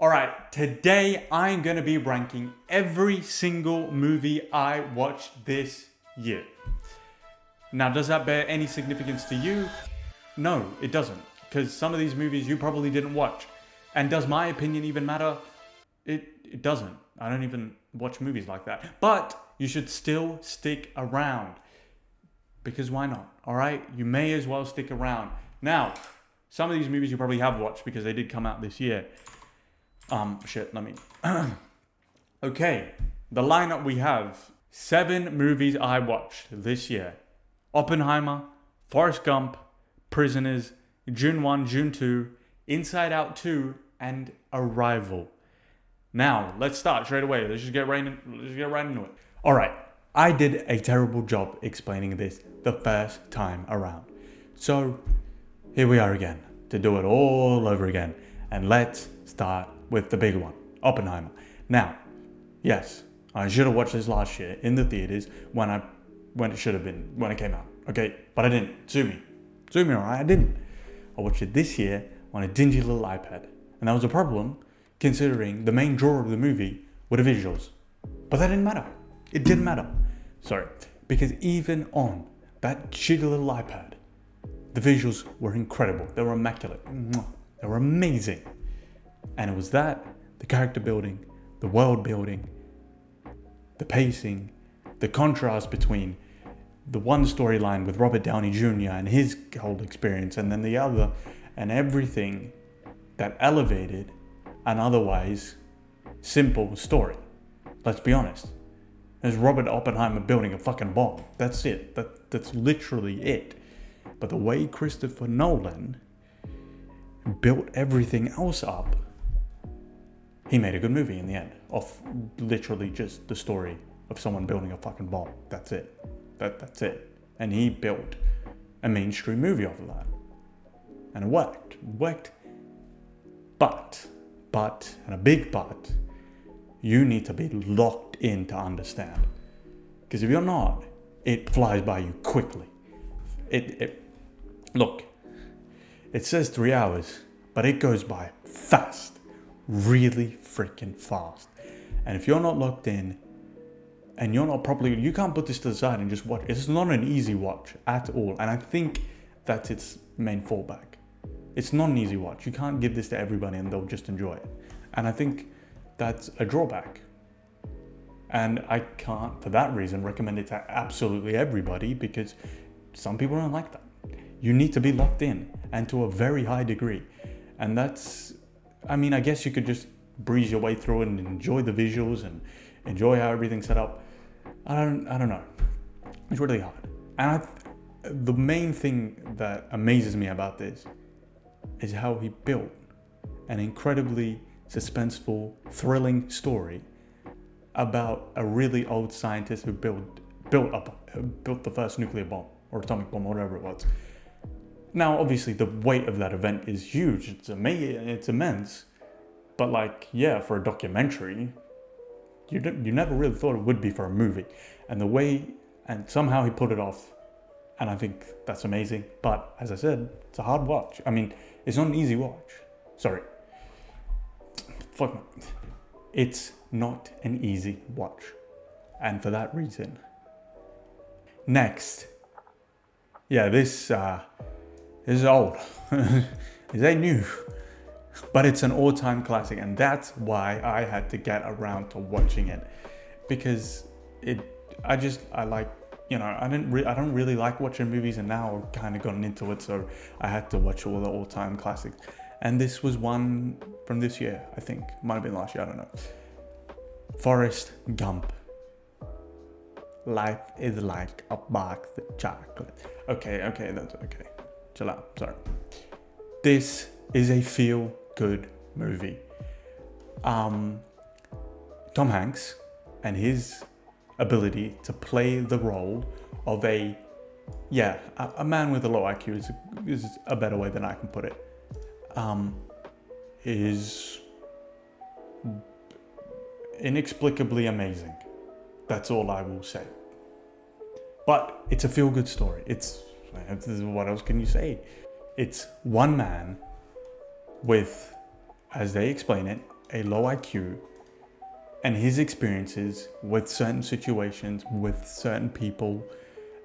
Alright, today I'm going to be ranking every single movie I watched this year. Now, does that bear any significance to you? No, it doesn't. Because some of these movies you probably didn't watch. And does my opinion even matter? It doesn't. I don't even watch movies like that. But you should still stick around. Because why not? Alright? You may as well stick around. Now, some of these movies you probably have watched because they did come out this year. Okay, the lineup we have. 7 movies I watched this year. Oppenheimer, Forrest Gump, Prisoners, Dune 1, Dune 2, Inside Out 2, and Arrival. Now, let's start straight away. Let's just get right into it. Alright, I did a terrible job explaining this the first time around. So, here we are again, to do it all over again. And let's start with the big one, Oppenheimer. Now, yes, I should have watched this last year in the theaters when it should have been, when it came out. Okay, but I didn't. Sue me, alright? I didn't. I watched it this year on a dingy little iPad. And that was a problem, considering the main draw of the movie were the visuals. But that didn't matter. It didn't matter. Sorry. Because even on that shitty little iPad, the visuals were incredible. They were immaculate. They were amazing. And it was that, the character building, the world building, the pacing, the contrast between the one storyline with Robert Downey Jr. and his whole experience, and then the other, and everything that elevated an otherwise simple story. Let's be honest. There's Robert Oppenheimer building a fucking bomb. That's it. That's literally it. But the way Christopher Nolan built everything else up, he made a good movie in the end of literally just the story of someone building a fucking bomb. That's it. That's it. And he built a mainstream movie off of that. And it worked. But, and a big but, you need to be locked in to understand. Because if you're not, it flies by you quickly. Look, it says 3 hours, but it goes by fast. Really freaking fast. And if you're not locked in and you're not properly, you can't put this to the side and just watch. It's not an easy watch at all. And I think that's its main fallback. It's not an easy watch. You can't give this to everybody and they'll just enjoy it. And I think that's a drawback. And I can't, for that reason, recommend it to absolutely everybody because some people don't like that. You need to be locked in and to a very high degree. And that's, I mean, I guess you could just breeze your way through it and enjoy the visuals and enjoy how everything's set up. I don't know. It's really hard. And the main thing that amazes me about this is how he built an incredibly suspenseful, thrilling story about a really old scientist who built the first nuclear bomb or atomic bomb, or whatever it was. Now, obviously, the weight of that event is huge. It's immense. But for a documentary, you never really thought it would be for a movie. And somehow he pulled it off. And I think that's amazing. But as I said, it's a hard watch. I mean, it's not an easy watch. Sorry. Fuck me. It's not an easy watch. And for that reason. Next. Yeah, this is old. It ain't new. But it's an all-time classic, and that's why I had to get around to watching it. Because I don't really like watching movies, and now I've kind of gotten into it, so I had to watch all the all-time classics. And this was one from this year, I think. Might have been last year, I don't know. Forrest Gump. Life is like a box of chocolate. Okay, that's okay. Chill out, sorry. This is a feel-good movie. Tom Hanks and his ability to play the role of a man with a low IQ is a better way than I can put it. Is inexplicably amazing. That's all I will say. But it's a feel-good story. What else can you say? It's one man with, as they explain it, a low IQ and his experiences with certain situations, with certain people,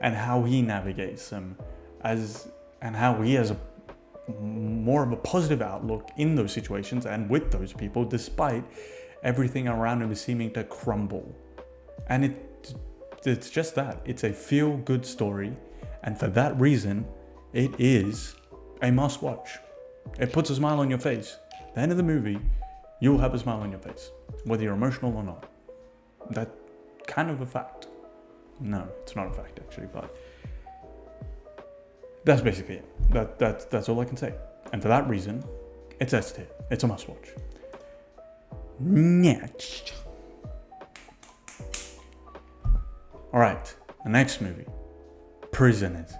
and how he navigates them, and how he has a more of a positive outlook in those situations and with those people, despite everything around him seeming to crumble. And it's just that. It's a feel-good story, and for that reason, it is a must-watch. It puts a smile on your face. At the end of the movie, you'll have a smile on your face, whether you're emotional or not. That's kind of a fact. No, it's not a fact actually, but that's basically it. That's all I can say. And for that reason, it's S tier. It's a must-watch. Next. All right, the next movie, Prisoners.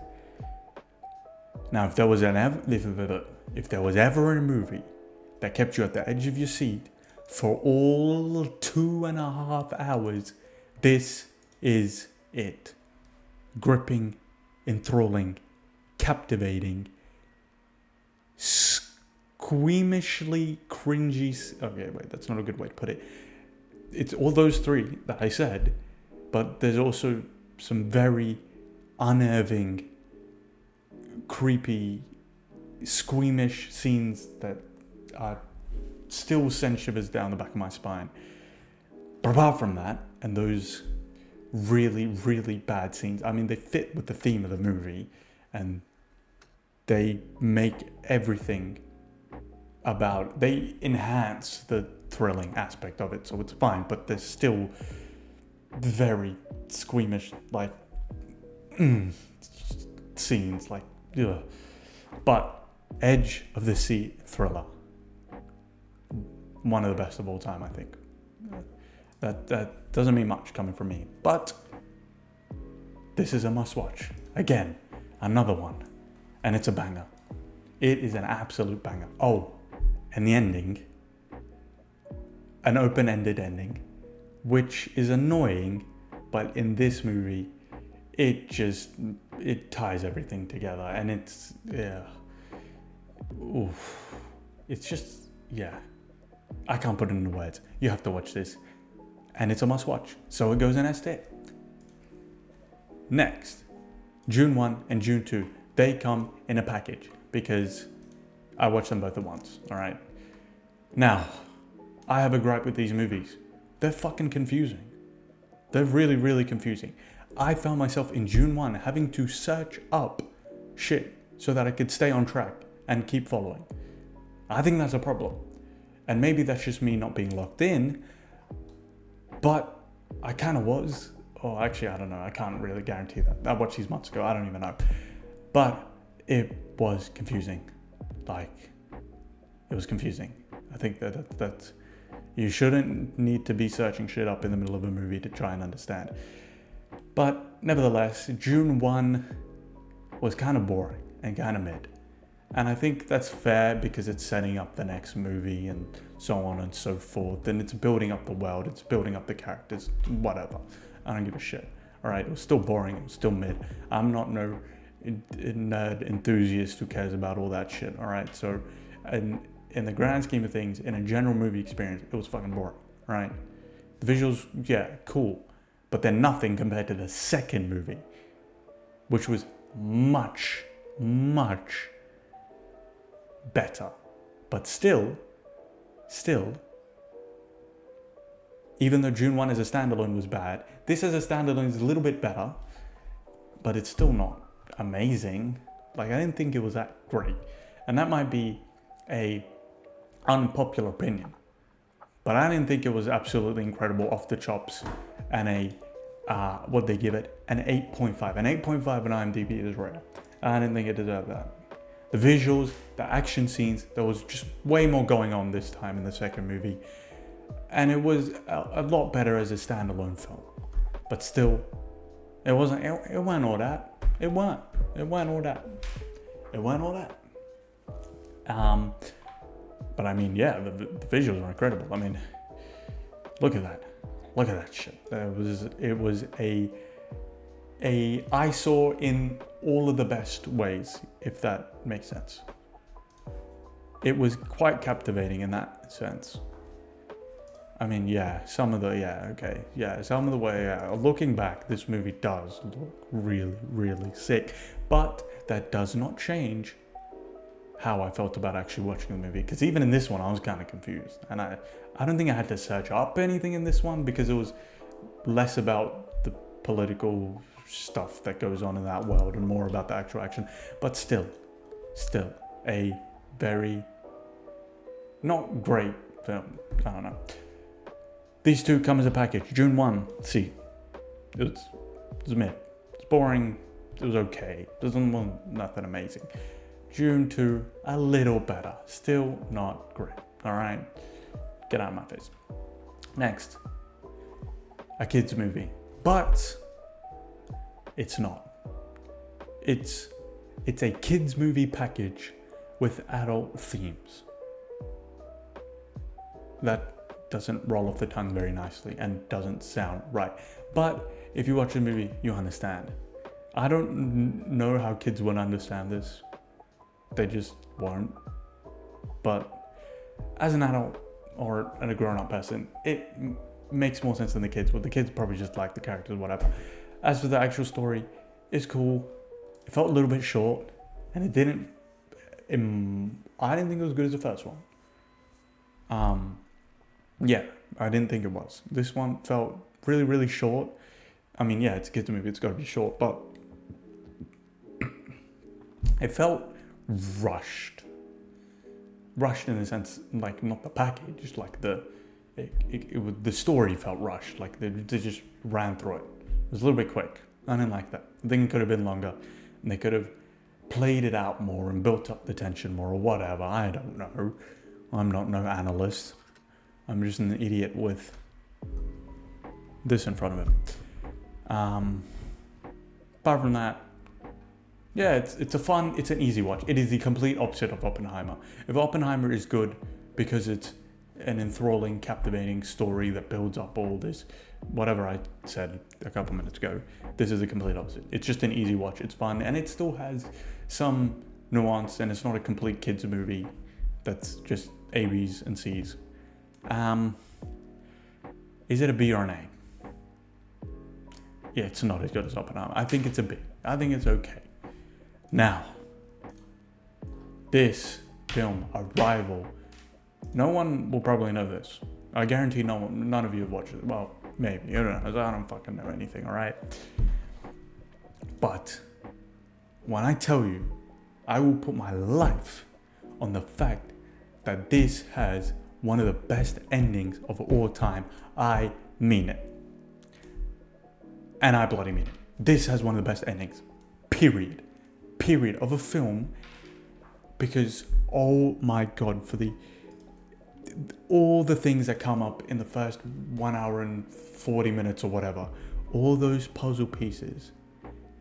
Now, if there was ever a movie that kept you at the edge of your seat for all 2.5 hours, this is it. Gripping, enthralling, captivating, squeamishly cringy. Okay, wait, that's not a good way to put it. It's all those three that I said, but there's also some very unnerving, creepy, squeamish scenes that still send shivers down the back of my spine. But apart from that, and those really, really bad scenes, I mean, they fit with the theme of the movie, and they make everything they enhance the thrilling aspect of it, so it's fine, but there's still very squeamish, like, scenes, like, ugh. But edge of the seat thriller, one of the best of all time, I think. That doesn't mean much coming from me, but this is a must-watch. Again, another one, and it's a banger. It is an absolute banger. Oh, and the ending, an open-ended ending, which is annoying, but in this movie, it ties everything together, and it's, yeah, oof. It's just, yeah, I can't put it into words. You have to watch this, and it's a must-watch, so it goes in S tier. Next, Dune 1 and Dune 2, they come in a package because I watched them both at once, all right? Now, I have a gripe with these movies. They're fucking confusing. They're really, really confusing. I found myself in Dune 1 having to search up shit so that I could stay on track and keep following. I think that's a problem. And maybe that's just me not being locked in, but I kind of was. Oh, actually, I don't know. I can't really guarantee that. I watched these months ago. I don't even know. But it was confusing. Like, it was confusing. I think that you shouldn't need to be searching shit up in the middle of a movie to try and understand. But nevertheless, Dune 1 was kind of boring and kind of mid. And I think that's fair because it's setting up the next movie and so on and so forth. And it's building up the world. It's building up the characters, whatever. I don't give a shit. All right, it was still boring. It was still mid. I'm not no nerd enthusiast who cares about all that shit. All right, so in the grand scheme of things, in a general movie experience, it was fucking boring. All right, the visuals, yeah, cool, but they're nothing compared to the second movie, which was much, much better. But still, even though Dune 1 as a standalone was bad, this as a standalone is a little bit better, but it's still not amazing. Like, I didn't think it was that great. And that might be a unpopular opinion, but I didn't think it was absolutely incredible, off the chops, and what they give it, an 8.5. An 8.5 on IMDb is rare. I didn't think it deserved that. The visuals, the action scenes, there was just way more going on this time in the second movie. And it was a lot better as a standalone film. But still, it weren't all that. It weren't all that. But I mean, yeah, the visuals are incredible. I mean, look at that shit. It was a eyesore in all of the best ways, if that makes sense. It was quite captivating in that sense. I mean, yeah, some of the way, looking back, this movie does look really, really sick. But that does not change how I felt about actually watching the movie. Because even in this one, I was kind of confused. And I don't think I had to search up anything in this one because it was less about the political stuff that goes on in that world and more about the actual action. But still a very not great film. I don't know. These two come as a package. Dune 1, see, it was mid. It's boring. It was okay. Nothing amazing. Dune 2, a little better. Still not great. All right, get out of my face. Next, a kids movie, but it's not. It's a kids movie package with adult themes. That doesn't roll off the tongue very nicely and doesn't sound right. But if you watch the movie, you understand. I don't know how kids would understand this. They just won't. But as an adult or a grown-up person, it makes more sense than the kids would. The kids probably just like the characters, whatever. As for the actual story, it's cool. It felt a little bit short, and I didn't think it was as good as the first one. Yeah, I didn't think it was. This one felt really, really short. I mean, yeah, it's a kids movie, it's got to be short, but it felt rushed. Rushed in the sense, like, not the package, like the story felt rushed. Like they just ran through it. It was a little bit quick. I didn't like that. I think it could have been longer, and they could have played it out more and built up the tension more or whatever. I don't know. I'm not no analyst. I'm just an idiot with this in front of him. Apart from that, yeah, it's an easy watch. It is the complete opposite of Oppenheimer. If Oppenheimer is good because it's an enthralling, captivating story that builds up all this, whatever I said a couple minutes ago, this is the complete opposite. It's just an easy watch. It's fun, and it still has some nuance, and it's not a complete kids movie that's just A, B's, and C's. Is it a B or an A? Yeah, it's not as good as Oppenheimer. I think it's a B. I think it's okay. Now, this film, Arrival, no one will probably know this. I guarantee none of you have watched it. Well, maybe. I don't know. I don't fucking know anything, all right? But when I tell you, I will put my life on the fact that this has one of the best endings of all time. I mean it. And I bloody mean it. This has one of the best endings. Period of a film, because oh my god, for all the things that come up in the first 1 hour and 40 minutes or whatever, all those puzzle pieces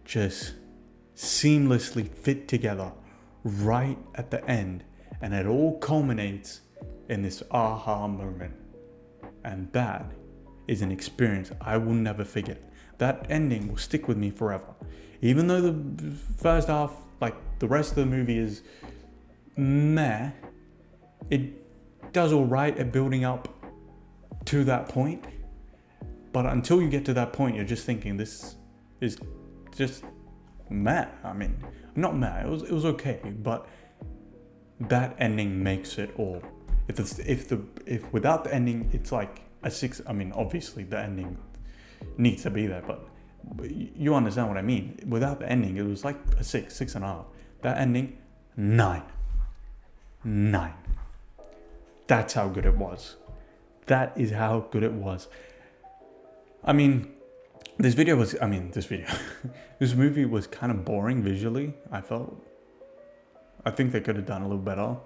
just seamlessly fit together right at the end, and it all culminates in this aha moment. And that is an experience I will never forget. That ending will stick with me forever. Even though the first half, like the rest of the movie, is meh, it does all right at building up to that point. But until you get to that point, you're just thinking this is just meh. I mean, not meh. It was okay, but that ending makes it all. If without the ending, it's like a 6. I mean, obviously the ending needs to be there, but you understand what I mean. Without the ending, it was like a 6.5. That ending, 9. That's how good it was. That is how good it was. I mean, this movie was kind of boring visually, I felt. I think they could have done a little better.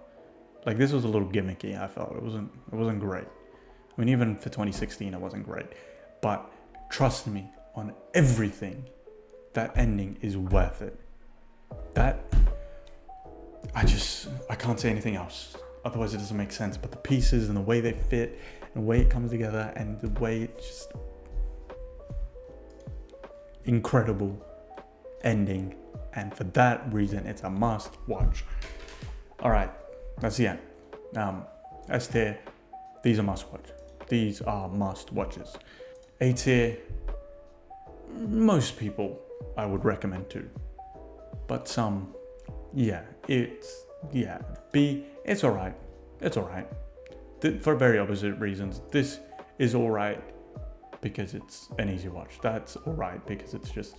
Like, this was a little gimmicky, I felt. It wasn't great. I mean, even for 2016, it wasn't great. But trust me, on everything, that ending is worth it. I can't say anything else. Otherwise, it doesn't make sense. But the pieces and the way they fit, and the way it comes together, and the way it just... incredible ending. And for that reason, it's a must watch. All right, that's the end. S tier, these are must watch. These are must watches. A tier, most people I would recommend to, but some, yeah, B, it's alright. It's alright. For very opposite reasons. This is alright because it's an easy watch. That's alright because it's just,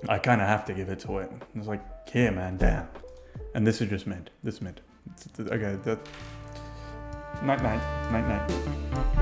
I kind of have to give it to it. It's like, here, man, damn. And this is just mid. This is mid. Okay, that. Night night.